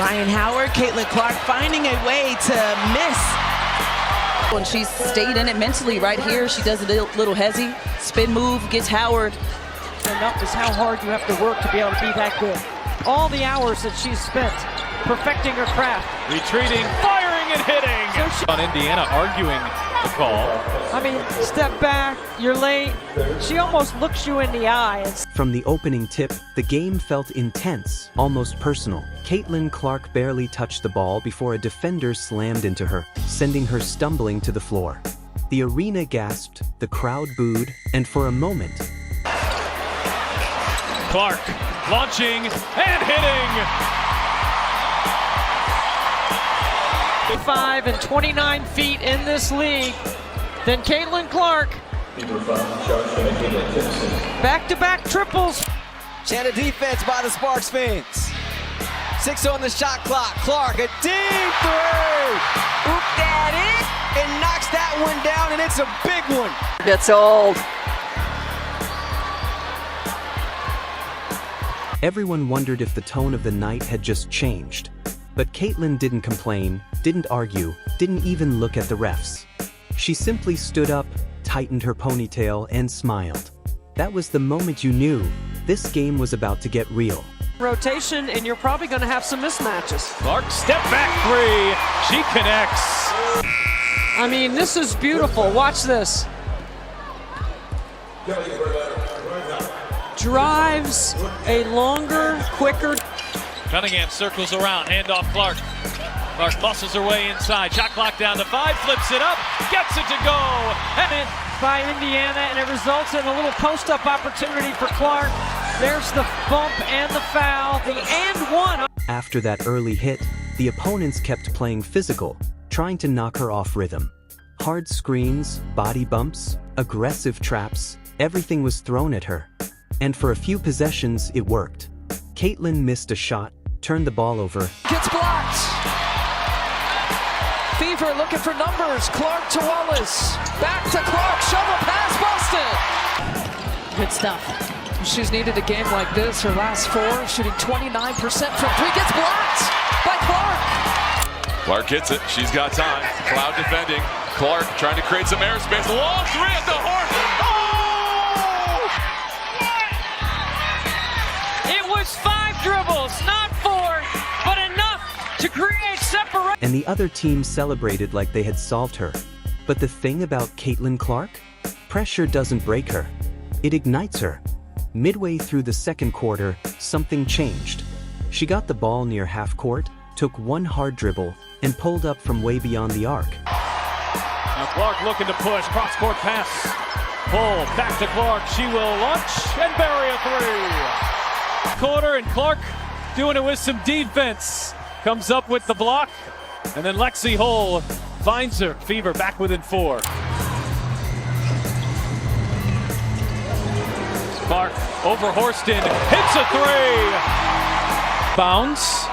Ryan Howard, Caitlin Clark finding a way to miss. When she's stayed in it mentally right here, she does a little hezzy, spin move, gets Howard. Enough is how hard you have to work to be able to be that good. All the hours that she's spent perfecting her craft. Retreating, firing and hitting. On Indiana arguing the call. I mean, step back, you're late. She almost looks you in the eye. From the opening tip, the game felt intense, almost personal. Caitlin Clark barely touched the ball before a defender slammed into her, sending her stumbling to the floor. The arena gasped, the crowd booed, and for a moment, Clark launching and hitting. 5 and 29 feet in this league. Then Caitlin Clark. Back-to-back triples. Channel defense by the Sparks fans. 6 on the shot clock. Clark, a deep three. Oop that it. And knocks that one down, and it's a big one. Gets old. everyone wondered if the tone of the night had just changed. But Caitlin didn't complain, didn't argue, didn't even look at the refs. She simply stood up, tightened her ponytail, and smiled. That was the moment you knew this game was about to get real. Rotation, and you're probably going to have some mismatches. Clark, step back three. She connects. I mean, this is beautiful. Watch this. Drives a longer, quicker. Cunningham circles around, handoff Clark. Clark muscles her way inside. Shot clock down to 5, flips it up, gets it to go. And by Indiana, and it results in a little post-up opportunity for Clark. There's the bump and the foul, the and one. After that early hit, the opponents kept playing physical, trying to knock her off rhythm. Hard screens, body bumps, aggressive traps, everything was thrown at her. And for a few possessions, it worked. Caitlin missed a shot, turned the ball over. Gets blocked. Fever looking for numbers. Clark to Wallace. Back to Clark. Shovel pass busted. Good stuff. She's needed a game like this. Her last 4, shooting 29% from 3. Gets blocked by Clark. Clark gets it. She's got time. Cloud defending. Clark trying to create some airspace. Long 3 at the horn. Oh! It was 5 dribbles, not 4, but enough to create separation. And the other team celebrated like they had solved her. But the thing about Caitlin Clark? Pressure doesn't break her. It ignites her. Midway through the second quarter, something changed. She got the ball near half court, took one hard dribble, and pulled up from way beyond the arc. Now Clark looking to push, cross-court pass. Pull, back to Clark. She will launch and bury a 3. Quarter, and Clark doing it with some defense. Comes up with the block, and then Lexi Hull finds her. Fever back within 4. Clark over Horston, hits a 3. Bounce.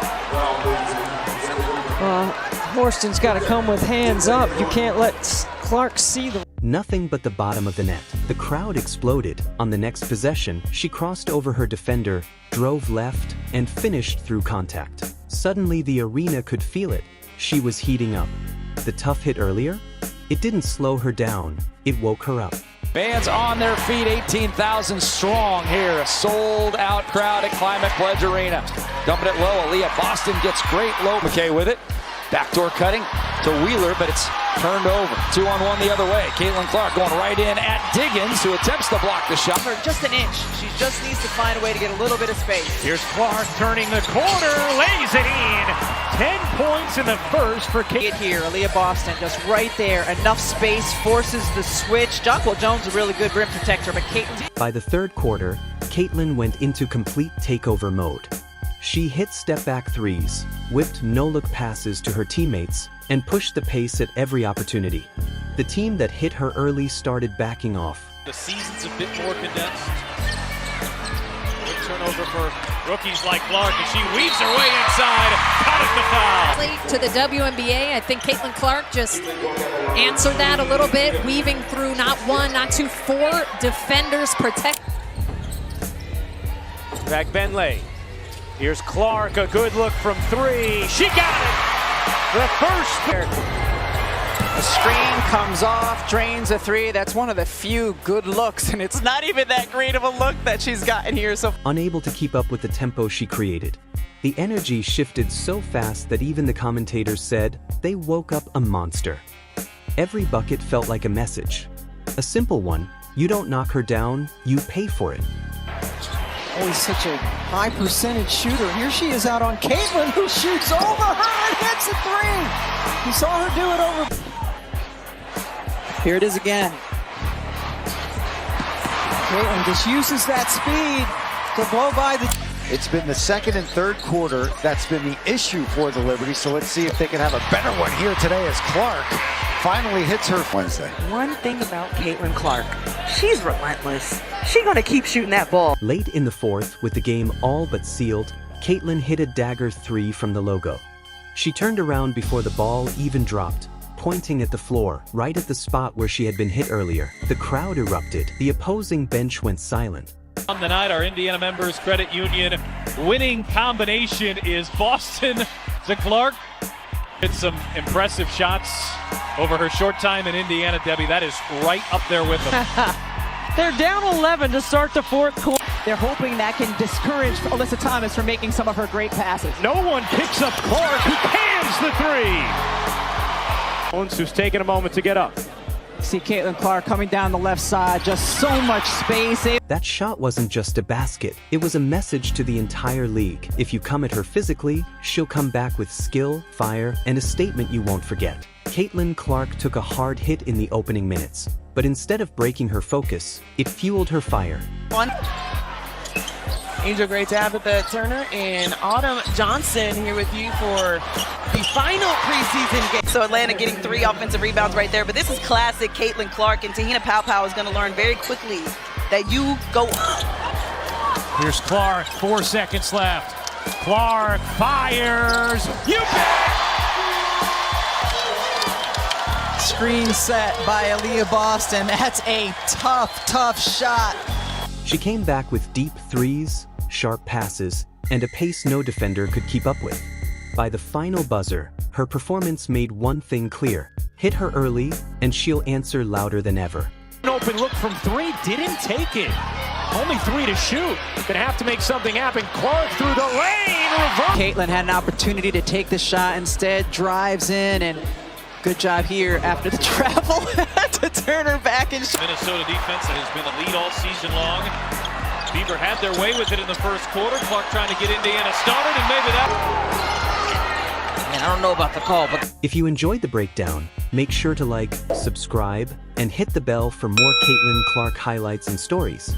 Horston's got to come with hands up. You can't let Clark see the... Nothing but the bottom of the net. The crowd exploded. On the next possession, she crossed over her defender, drove left, and finished through contact. Suddenly, the arena could feel it. She was heating up. The tough hit earlier? It didn't slow her down. It woke her up. Fans on their feet, 18,000 strong here. A sold-out crowd at Climate Pledge Arena. Dumping it low, Aaliyah Boston gets great low. McKay with it. Backdoor cutting to Wheeler, but it's turned over. 2-on-1 the other way. Caitlin Clark going right in at Diggins, who attempts to block the shot. For just an inch. She just needs to find a way to get a little bit of space. Here's Clark turning the corner, lays it in. 10 points in the first for Kate. Here, Aaliyah Boston just right there. Enough space, forces the switch. Jonquil Jones a really good rim protector, but Caitlin... By the third quarter, Caitlin went into complete takeover mode. She hit step-back threes, whipped no-look passes to her teammates, and pushed the pace at every opportunity. The team that hit her early started backing off. The season's a bit more condensed. Good turnover for rookies like Clark, and she weaves her way inside, caught at the foul. To the WNBA, I think Caitlin Clark just answered that a little bit, weaving through not 1, not 2, 4 defenders protect. Greg Benley. Here's Clark, a good look from three. She got it! The first. The screen comes off, drains a three. That's one of the few good looks, and it's not even that great of a look that she's gotten here. So Unable to keep up with the tempo she created, the energy shifted so fast that even the commentators said they woke up a monster. Every bucket felt like a message. A simple one: you don't knock her down, you pay for it. always such a high percentage shooter. Here she is out on Caitlin, who shoots over her and hits a three. You saw her do it over. Here it is again. Caitlin just uses that speed to blow by the... It's been the second and third quarter that's been the issue for the Liberty, so let's see if they can have a better one here today as Clark finally hits her Wednesday. One thing about Caitlin Clark, she's relentless. She's gonna keep shooting that ball. Late in the fourth, with the game all but sealed, Caitlin hit a dagger three from the logo. She turned around before the ball even dropped, pointing at the floor, right at the spot where she had been hit earlier. The crowd erupted. The opposing bench went silent. On the night, our Indiana Members Credit Union winning combination is Boston to Clark. Hit some impressive shots over her short time in Indiana, Debbie. That is right up there with them. They're down 11 to start the fourth quarter. They're hoping that can discourage Alyssa Thomas from making some of her great passes. No one picks up Clark, who cans the three. Jones, who's taking a moment to get up. See Caitlin Clark coming down the left side, just so much space. That shot wasn't just a basket, it was a message to the entire league. If you come at her physically, she'll come back with skill, fire, and a statement you won't forget. Caitlin Clark took a hard hit in the opening minutes, but instead of breaking her focus, it fueled her fire. Angel, great to have it, Turner, and Autumn Johnson here with you for the final preseason game. So Atlanta getting 3 offensive rebounds right there, but this is classic Caitlin Clark, and Tahina Paopao is going to learn very quickly that you go up. Here's Clark, 4 seconds left. Clark fires. You bet! Screen set by Aaliyah Boston. That's a tough shot. She came back with deep threes, sharp passes, and a pace no defender could keep up with. By the final buzzer, her performance made one thing clear: hit her early, and she'll answer louder than ever. An open look from three, didn't take it. Only 3 to shoot. Gonna have to make something happen. Clark through the lane, reverse. Caitlin had an opportunity to take the shot, instead drives in, and good job here after the travel to turn her back and Minnesota defense that has been the lead all season long. Beaver had their way with it in the first quarter. Clark trying to get Indiana started, and maybe that... Man, I don't know about the call, but If you enjoyed the breakdown, make sure to like, subscribe, and hit the bell for more Caitlin Clark highlights and stories.